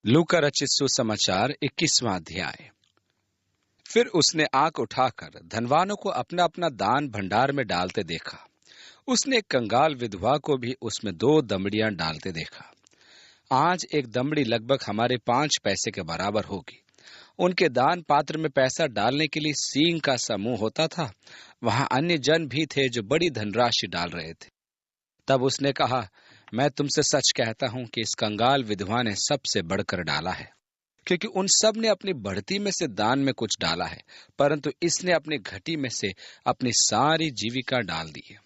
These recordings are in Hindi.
लूका रचित सुसमाचार 21वां अध्याय। फिर उसने आंख उठाकर धनवानों को अपना अपना दान भंडार में डालते देखा। उसने एक कंगाल विधवा को भी उसमें 2 दमड़ियां डालते देखा। आज एक दमड़ी लगभग हमारे 5 पैसे के बराबर होगी। उनके दान पात्र में पैसा डालने के लिए सींग का समूह होता था। वहां अन्य जन भी थे जो बड़ी धनराशि डाल रहे थे। तब उसने कहा, मैं तुमसे सच कहता हूं कि इस कंगाल विधवा ने सबसे बढ़कर डाला है, क्योंकि उन सब ने अपनी बढ़ती में से दान में कुछ डाला है, परंतु इसने अपनी घटी में से अपनी सारी जीविका डाल दी है।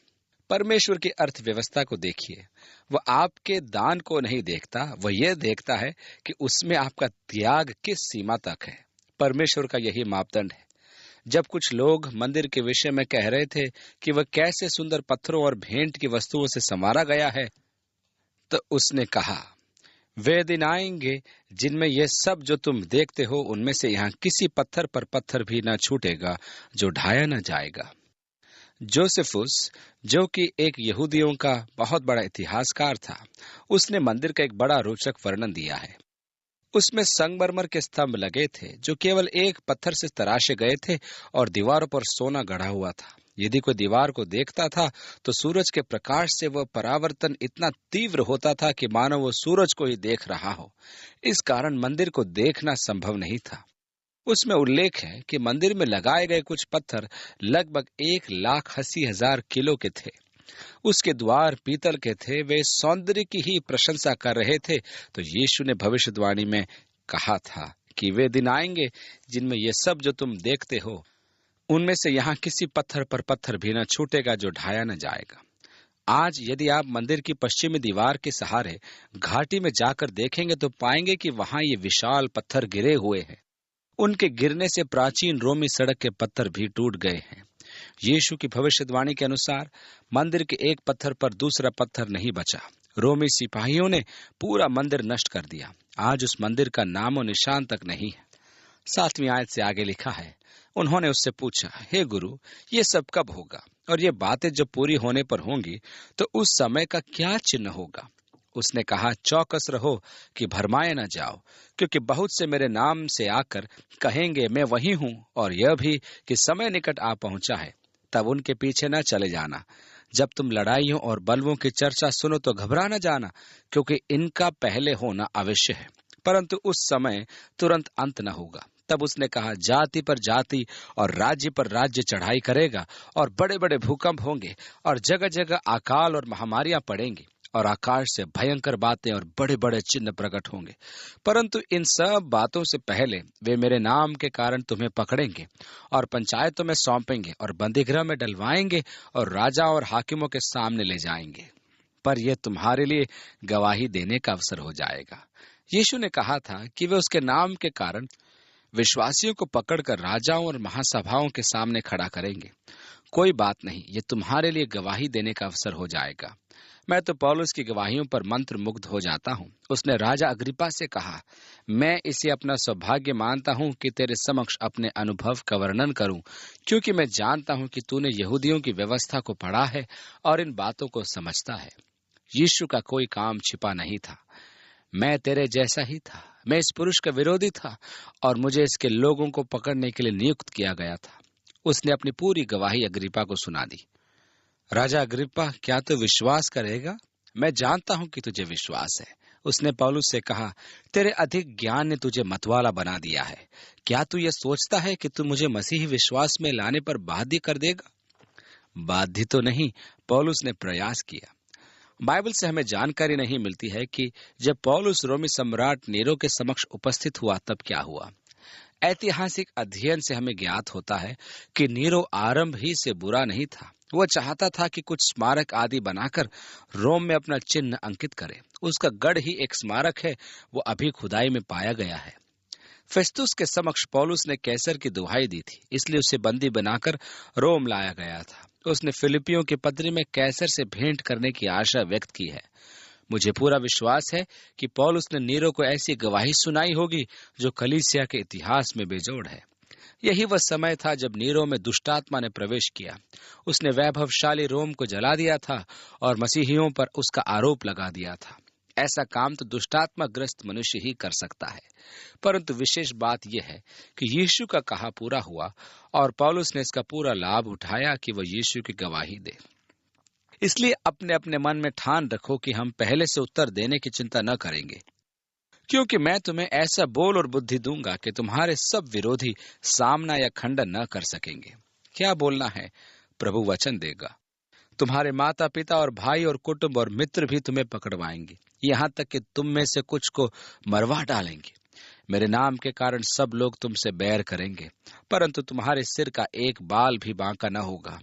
परमेश्वर की अर्थव्यवस्था को देखिए। वह आपके दान को नहीं देखता, वह यह देखता है कि उसमें आपका त्याग किस सीमा तक है। परमेश्वर का यही मापदंड है। जब कुछ लोग मंदिर के विषय में कह रहे थे कि वह कैसे सुंदर पत्थरों और भेंट की वस्तुओं से संवारा गया है, तो उसने कहा, वे दिन आएंगे जिनमें यह सब जो तुम देखते हो उनमें से यहाँ किसी पत्थर पर पत्थर भी न छूटेगा जो ढाया न जाएगा। जोसेफुस, जो कि एक यहूदियों का बहुत बड़ा इतिहासकार था, उसने मंदिर का एक बड़ा रोचक वर्णन दिया है। उसमें संगमरमर के स्तंभ लगे थे जो केवल एक पत्थर से तराशे गए थे और दीवारों पर सोना गढ़ा हुआ था। यदि कोई दीवार को देखता था तो सूरज के प्रकाश से वह परावर्तन इतना तीव्र होता था कि मानो वो सूरज को ही देख रहा हो। इस कारण मंदिर को देखना संभव नहीं था। उसमें उल्लेख है कि मंदिर में लगाए गए कुछ पत्थर लगभग 1,80,000 किलो के थे। उसके द्वार पीतल के थे। वे सौंदर्य की ही प्रशंसा कर रहे थे। तो यीशु ने भविष्यवाणी में कहा था कि वे दिन आएंगे जिनमें ये सब जो तुम देखते हो उनमें से यहाँ किसी पत्थर पर पत्थर भी न छूटेगा जो ढाया न जाएगा। आज यदि आप मंदिर की पश्चिमी दीवार के सहारे घाटी में जाकर देखेंगे तो पाएंगे कि वहां ये विशाल पत्थर गिरे हुए हैं। उनके गिरने से प्राचीन रोमी सड़क के पत्थर भी टूट गए हैं। यीशु की भविष्यवाणी के अनुसार मंदिर के एक पत्थर पर दूसरा पत्थर नहीं बचा। रोमी सिपाहियों ने पूरा मंदिर नष्ट कर दिया। आज उस मंदिर का नामो निशान तक नहीं है। 7वीं आयत से आगे लिखा है, उन्होंने उससे पूछा, हे गुरु, ये सब कब होगा और ये बातें जब पूरी होने पर होंगी तो उस समय का क्या चिन्ह होगा? उसने कहा, चौकस रहो कि भरमाए न जाओ, क्योंकि बहुत से मेरे नाम से आकर कहेंगे मैं वही हूं, और यह भी कि समय निकट आ पहुंचा है। तब उनके पीछे न चले जाना। जब तुम लड़ाइयों और बलवों की चर्चा सुनो तो घबरा न जाना, क्योंकि इनका पहले होना अवश्य है, परंतु उस समय तुरंत अंत न होगा। तब उसने कहा, जाति पर जाति और राज्य पर राज्य चढ़ाई करेगा, और बड़े बड़े भूकंप होंगे, और जगह जगह अकाल और महामारियां पड़ेंगी, और आकाश से भयंकर बातें और बड़े बड़े चिन्ह प्रकट होंगे। परंतु इन सब बातों से पहले वे मेरे नाम के कारण तुम्हें पकड़ेंगे और पंचायतों में सौंपेंगे और बंदीगृह में डलवाएंगे और राजा और हाकिमों के सामने ले जाएंगे। पर यह तुम्हारे लिए गवाही देने का अवसर हो जाएगा। यीशु ने कहा था कि वे उसके नाम के कारण विश्वासियों को पकड़कर राजाओं और महासभाओं के सामने खड़ा करेंगे। कोई बात नहीं, ये तुम्हारे लिए गवाही देने का अवसर हो जाएगा। मैं तो पौलुस की गवाहियों पर मंत्र मुग्ध हो जाता हूँ। उसने राजा अग्रिप्पा से कहा, मैं इसे अपना सौभाग्य मानता हूँ कि तेरे समक्ष अपने अनुभव का वर्णन करूँ, क्योंकि मैं जानता हूँ कि तूने यहूदियों की व्यवस्था को पढ़ा है और इन बातों को समझता है। यीशु का कोई काम छिपा नहीं था। मैं तेरे जैसा ही था। मैं इस पुरुष का विरोधी था और मुझे इसके लोगों को पकड़ने के लिए नियुक्त किया गया था। उसने अपनी पूरी गवाही अग्रिप्पा को सुना दी। राजा अग्रिप्पा, क्या तू विश्वास करेगा? मैं जानता हूं कि तुझे विश्वास है। उसने पौलुस से कहा, तेरे अधिक ज्ञान ने तुझे मतवाला बना दिया है। क्या तू यह सोचता है कि तू मुझे मसीही विश्वास में लाने पर बाध्य कर देगा? बाध्य तो नहीं, पौलुस ने प्रयास किया। बाइबल से हमें जानकारी नहीं मिलती है कि जब पौलुस रोमी सम्राट नीरो के समक्ष उपस्थित हुआ तब क्या हुआ। ऐतिहासिक अध्ययन से हमें ज्ञात होता है कि नीरो आरंभ ही से बुरा नहीं था। वह चाहता था कि कुछ स्मारक आदि बनाकर रोम में अपना चिन्ह अंकित करे। उसका गढ़ ही एक स्मारक है, वो अभी खुदाई में पाया गया है। फेस्तुस के समक्ष पौलुस ने कैसर की दुहाई दी थी, इसलिए उसे बंदी बनाकर रोम लाया गया था। उसने फिलिपियों के पत्री में कैसर से भेंट करने की आशा व्यक्त की है। मुझे पूरा विश्वास है कि पौलुस ने नीरो को ऐसी गवाही सुनाई होगी जो कलीसिया के इतिहास में बेजोड़ है। यही वह समय था जब नीरो में दुष्टात्मा ने प्रवेश किया। उसने वैभवशाली रोम को जला दिया था और मसीहियों पर उसका आरोप लगा दिया था। ऐसा काम तो दुष्टात्मा ग्रस्त मनुष्य ही कर सकता है। परंतु विशेष बात यह है कि यीशु का कहा पूरा हुआ और पौलुस ने इसका पूरा लाभ उठाया कि वह यीशु की गवाही दे। इसलिए अपने अपने मन में ठान रखो कि हम पहले से उत्तर देने की चिंता न करेंगे, क्योंकि मैं तुम्हें ऐसा बोल और बुद्धि दूंगा कि तुम्हारे सब विरोधी सामना या खंडन न कर सकेंगे। क्या बोलना है, प्रभु वचन देगा। तुम्हारे माता पिता और भाई और कुटुंब और मित्र भी तुम्हें पकड़वाएंगे, यहाँ तक कि तुम में से कुछ को मरवा डालेंगे। मेरे नाम के कारण सब लोग तुमसे बैर करेंगे, परंतु तुम्हारे सिर का एक बाल भी बांका न होगा।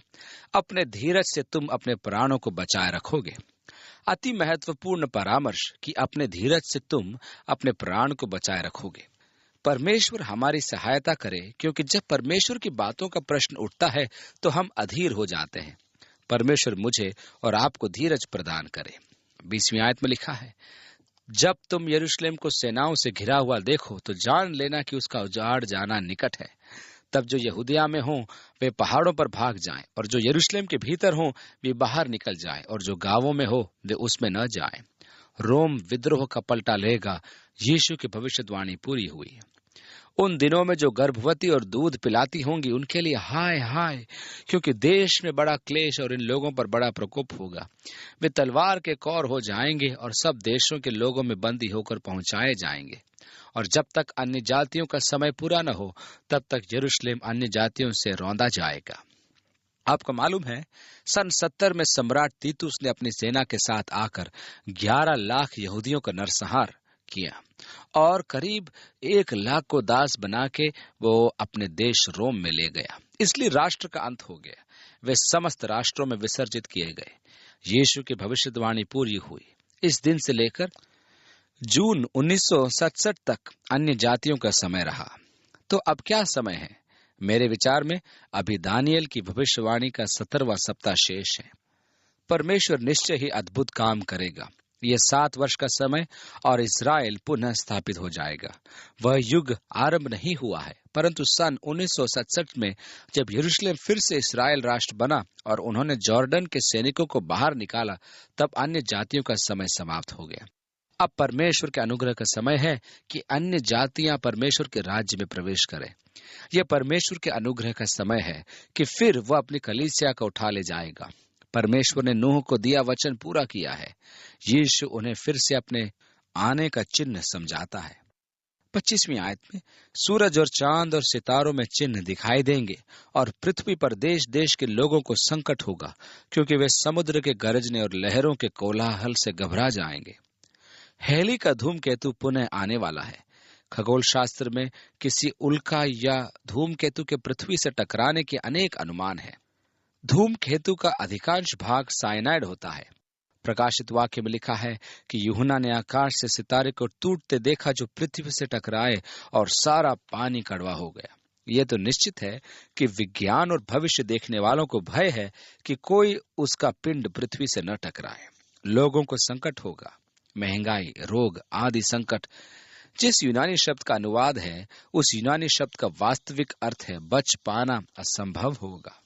अपने धीरज से तुम अपने प्राणों को बचाए रखोगे। अति महत्वपूर्ण परामर्श कि अपने धीरज से तुम अपने प्राण को बचाए रखोगे। परमेश्वर हमारी सहायता करे, क्योंकि जब परमेश्वर की बातों का प्रश्न उठता है तो हम अधीर हो जाते हैं। परमेश्वर मुझे और आपको धीरज प्रदान करे। 20वीं आयत में लिखा है, जब तुम यरूशलेम को सेनाओं से घिरा हुआ देखो तो जान लेना कि उसका उजाड़ जाना निकट है। तब जो यहूदिया में हों वे पहाड़ों पर भाग जाएं, और जो यरूशलेम के भीतर हों वे बाहर निकल जाएं, और जो गांवों में हो वे उसमें न जाएं। रोम विद्रोह का पलटा लेगा। यीशु की भविष्यवाणी पूरी हुई। उन दिनों में जो गर्भवती और दूध पिलाती होंगी उनके लिए हाय हाय, क्योंकि देश में बड़ा क्लेश और इन लोगों पर बड़ा प्रकोप होगा। वे तलवार के कौर हो जाएंगे और सब देशों के लोगों में बंदी होकर पहुंचाए जाएंगे। और जब तक अन्य जातियों का समय पूरा न हो तब तक यरूशलेम अन्य जातियों से रौंदा जाएगा। आपको मालूम है, सन 70 में सम्राट तीतुस ने अपनी सेना के साथ आकर 11 लाख यहूदियों का नरसंहार किया और करीब 1 लाख को दास बना के वो अपने देश रोम में ले गया। इसलिए राष्ट्र का अंत हो गया। वे समस्त राष्ट्रों में विसर्जित किए गए। यीशु की भविष्यवाणी पूरी हुई। इस दिन से लेकर जून 1967 तक अन्य जातियों का समय रहा। तो अब क्या समय है? मेरे विचार में अभी दानियल की भविष्यवाणी का 17वां सप्ताह शेष है। परमेश्वर निश्चय ही अद्भुत काम करेगा। यह 7 वर्ष का समय और इस्राएल पुनः स्थापित हो जाएगा। वह युग आरंभ नहीं हुआ है, परंतु सन 1967 में जब यरूशलेम फिर से इस्राएल राष्ट्र बना और उन्होंने जॉर्डन के सैनिकों को बाहर निकाला, तब अन्य जातियों का समय समाप्त हो गया। अब परमेश्वर के अनुग्रह का समय है कि अन्य जातियां परमेश्वर के राज्य में प्रवेश करें। यह परमेश्वर के अनुग्रह का समय है कि फिर वह अपनी कलीसिया को उठा ले जाएगा। परमेश्वर ने नूह को दिया वचन पूरा किया है। यीशु उन्हें फिर से अपने आने का चिन्ह समझाता है। 25वीं आयत में, सूरज और चांद और सितारों में चिन्ह दिखाई देंगे और पृथ्वी पर देश देश के लोगों को संकट होगा, क्योंकि वे समुद्र के गरजने और लहरों के कोलाहल से घबरा जाएंगे। हेली का धूमकेतु पुनः आने वाला है। खगोल शास्त्र में किसी उल्का या धूमकेतु के पृथ्वी से टकराने के अनेक अनुमान है। धूमकेतु का अधिकांश भाग साइनाइड होता है। प्रकाशित वाक्य में लिखा है कि यूहन्ना ने आकाश से सितारे को टूटते देखा जो पृथ्वी से टकराए और सारा पानी कड़वा हो गया। यह तो निश्चित है कि विज्ञान और भविष्य देखने वालों को भय है कि कोई उसका पिंड पृथ्वी से न टकराए। लोगों को संकट होगा, महंगाई, रोग आदि संकट। जिस यूनानी शब्द का अनुवाद है उस यूनानी शब्द का वास्तविक अर्थ है बच पाना असंभव होगा।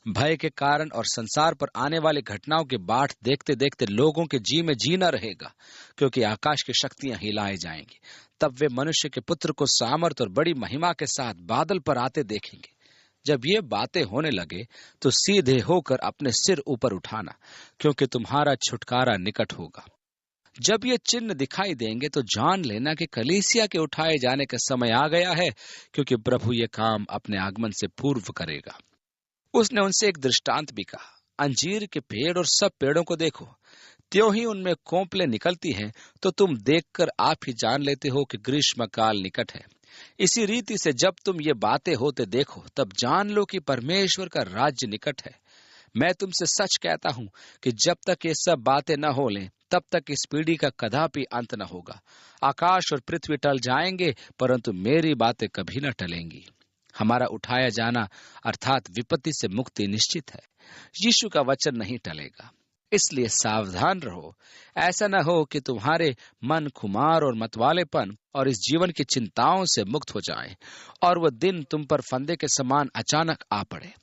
भय के कारण और संसार पर आने वाली घटनाओं की बाट देखते देखते लोगों के जी में जीना रहेगा, क्योंकि आकाश की शक्तियां हिलाए जाएंगी। तब वे मनुष्य के पुत्र को सामर्थ और बड़ी महिमा के साथ बादल पर आते देखेंगे। जब ये बातें होने लगे तो सीधे होकर अपने सिर ऊपर उठाना, क्योंकि तुम्हारा छुटकारा निकट होगा। जब ये चिन्ह दिखाई देंगे तो जान लेना कि कलीसिया के उठाए जाने का समय आ गया है, क्योंकि प्रभु ये काम अपने आगमन से पूर्व करेगा। उसने उनसे एक दृष्टांत भी कहा, अंजीर के पेड़ और सब पेड़ों को देखो, त्यों ही उनमें कोंपले निकलती हैं, तो तुम देखकर आप ही जान लेते हो कि ग्रीष्म काल निकट है। इसी रीति से जब तुम ये बातें होते देखो तब जान लो कि परमेश्वर का राज्य निकट है। मैं तुमसे सच कहता हूं कि जब तक ये सब बातें न हो लें तब तक इस पीढ़ी का कदापि अंत न होगा। आकाश और पृथ्वी टल जाएंगे, परंतु मेरी बातें कभी न टलेंगी। हमारा उठाया जाना अर्थात विपत्ति से मुक्ति निश्चित है। यीशु का वचन नहीं टलेगा, इसलिए सावधान रहो। ऐसा न हो कि तुम्हारे मन खुमार और मतवालेपन और इस जीवन की चिंताओं से मुक्त हो जाए और वह दिन तुम पर फंदे के समान अचानक आ पड़े,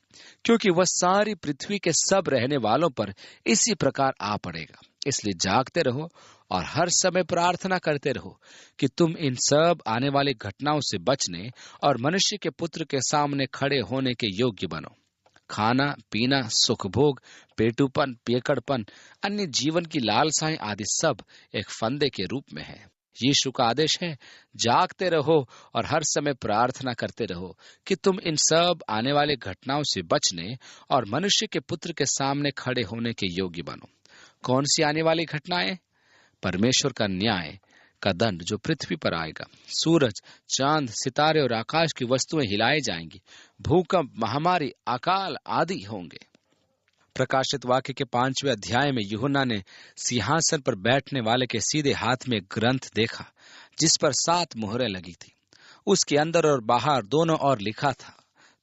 क्योंकि वह सारी पृथ्वी के सब रहने वालों पर इसी प्रकार आ पड़ेगा। इसलिए जागते रहो और हर समय प्रार्थना करते रहो कि तुम इन सब आने वाली घटनाओं से बचने और मनुष्य के पुत्र के सामने खड़े होने के योग्य बनो। खाना पीना, सुख भोग, पेटूपन, पियकड़पन, अन्य जीवन की लालसाएं आदि सब एक फंदे के रूप में है। यीशु का आदेश है, जागते रहो और हर समय प्रार्थना करते रहो कि तुम इन सब आने वाली घटनाओं से बचने और मनुष्य के पुत्र के सामने खड़े होने के योग्य बनो। कौन सी आने वाली घटनाएं? परमेश्वर का न्याय का दंड जो पृथ्वी पर आएगा। सूरज, चांद, सितारे और आकाश की वस्तुएं हिलाई जाएंगी। भूकंप, महामारी, अकाल आदि होंगे। प्रकाशित वाक्य के 5वें अध्याय में यूहन्ना ने सिंहासन पर बैठने वाले के सीधे हाथ में एक ग्रंथ देखा जिस पर 7 मोहरें लगी थी। उसके अंदर और बाहर दोनों ओर लिखा था।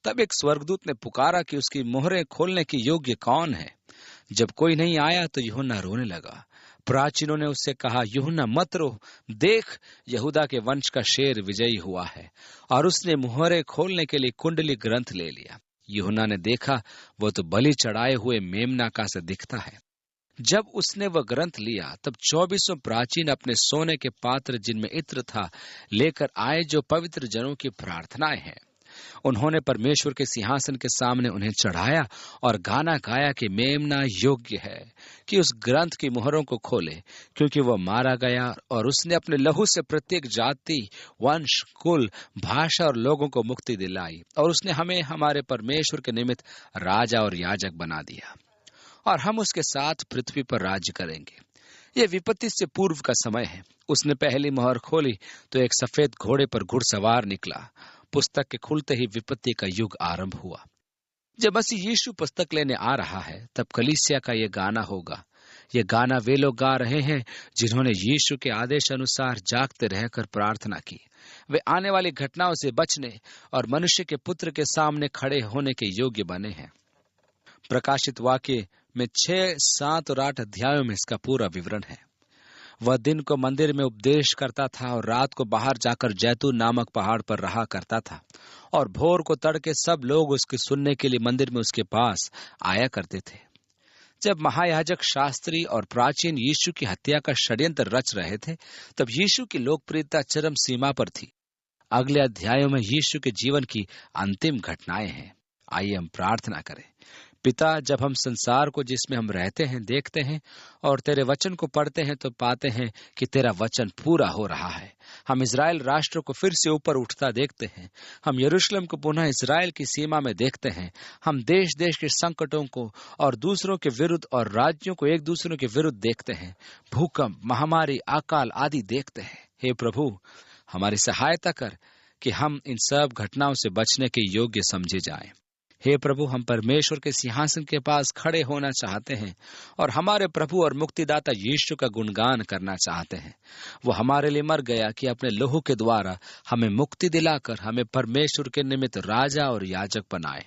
तब एक स्वर्गदूत ने पुकारा कि उसकी मोहरें खोलने के योग्य कौन है? जब कोई नहीं आया तो यूहन्ना रोने लगा। प्राचीनों ने उससे कहा, यूहन्ना मत रो, देख यहूदा के वंश का शेर विजयी हुआ है और उसने मुहरे खोलने के लिए कुंडली ग्रंथ ले लिया। यूहन्ना ने देखा, वो तो बलि चढ़ाए हुए मेमना का सा दिखता है। जब उसने वह ग्रंथ लिया तब 24 प्राचीन अपने सोने के पात्र जिनमें इत्र था लेकर आए, जो पवित्र जनों की प्रार्थनाएं हैं। उन्होंने परमेश्वर के सिंहासन के सामने उन्हें चढ़ाया और गाना गाया कि मेमना योग्य है कि उस ग्रंथ की मुहरों को खोले, क्योंकि वह मारा गया और उसने अपने लहू से प्रत्येक जाति, वंश, कुल, भाषा और लोगों को मुक्ति दिलाई, और उसने हमें हमारे परमेश्वर के निमित्त राजा और याजक बना दिया, और हम उसके साथ पृथ्वी पर राज्य करेंगे। यह विपत्ति से पूर्व का समय है। उसने पहली मोहर खोली तो एक सफेद घोड़े पर घुड़सवार निकला। पुस्तक के खुलते ही विपत्ति का युग आरंभ हुआ। जब मसीह यीशु पुस्तक लेने आ रहा है तब कलीसिया का यह गाना होगा। यह गाना वे लोग गा रहे हैं जिन्होंने यीशु के आदेश अनुसार जागते रहकर प्रार्थना की। वे आने वाली घटनाओं से बचने और मनुष्य के पुत्र के सामने खड़े होने के योग्य बने हैं। प्रकाशित वाक्य में 6, 7 और 8 अध्यायों में इसका पूरा विवरण है। वह दिन को मंदिर में उपदेश करता था और रात को बाहर जाकर जैतून नामक पहाड़ पर रहा करता था, और भोर को तड़के सब लोग उसके सुनने के लिए मंदिर में उसके पास आया करते थे। जब महायाजक, शास्त्री और प्राचीन यीशु की हत्या का षड्यंत्र रच रहे थे तब यीशु की लोकप्रियता चरम सीमा पर थी। अगले अध्यायों में यीशु के जीवन की अंतिम घटनाएं हैं। आइए हम प्रार्थना करें। पिता, जब हम संसार को जिसमें हम रहते हैं देखते हैं और तेरे वचन को पढ़ते हैं तो पाते हैं कि तेरा वचन पूरा हो रहा है। हम इज़राइल राष्ट्र को फिर से ऊपर उठता देखते हैं। हम यरूशलेम को पुनः इज़राइल की सीमा में देखते हैं। हम देश देश के संकटों को और दूसरों के विरुद्ध और राज्यों को एक दूसरों के विरुद्ध देखते हैं। भूकंप, महामारी, अकाल आदि देखते हैं। हे प्रभु, हमारी सहायता कर कि हम इन सब घटनाओं से बचने के योग्य समझे जाएं। हे प्रभु, हम परमेश्वर के सिंहासन के पास खड़े होना चाहते हैं और हमारे प्रभु और मुक्तिदाता यीशु का गुणगान करना चाहते हैं। वो हमारे लिए मर गया कि अपने लहू के द्वारा हमें मुक्ति दिलाकर हमें परमेश्वर के निमित्त राजा और याजक बनाए।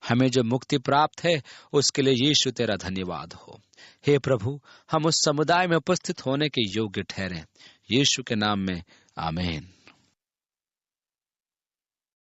हमें जो मुक्ति प्राप्त है उसके लिए यीशु तेरा धन्यवाद हो। हे प्रभु, हम उस समुदाय में उपस्थित होने के योग्य ठहरें। यीशु के नाम में आमीन।